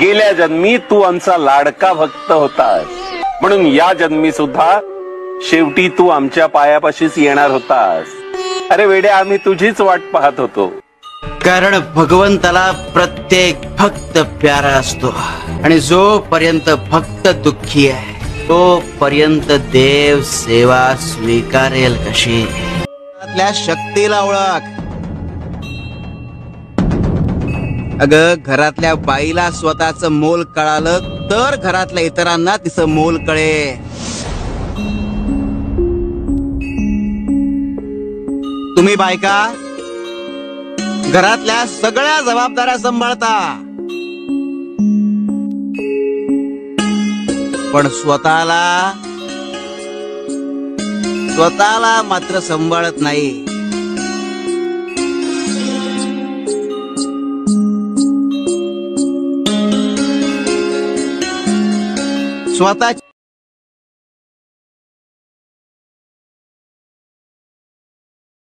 गेल्या जन्मी तू आमचा लाडका भक्त होतास, म्हणून या जन्मी सुद्धा शेवटी तू आमच्या पायापाशीच येणार होतास. अरे वेड्या, आम्ही तुझीच वाट पाहत होतो. कारण भगवंताला प्रत्येक भक्त प्यारा असतो आणि जोपर्यंत भक्त दुःखी आहे तोपर्यंत देव सेवा स्वीकारेल कशी. आपल्या शक्तीला ओळख. अगं, घरातल्या बाईला स्वतःचं मोल कळालं तर घरातल्या इतरांना तिचं मोल कळे. तुम्ही बायका घरातल्या सगळ्या जबाबदाऱ्या सांभाळता, पण स्वतःला मात्र सांभाळत नाही. स्वतः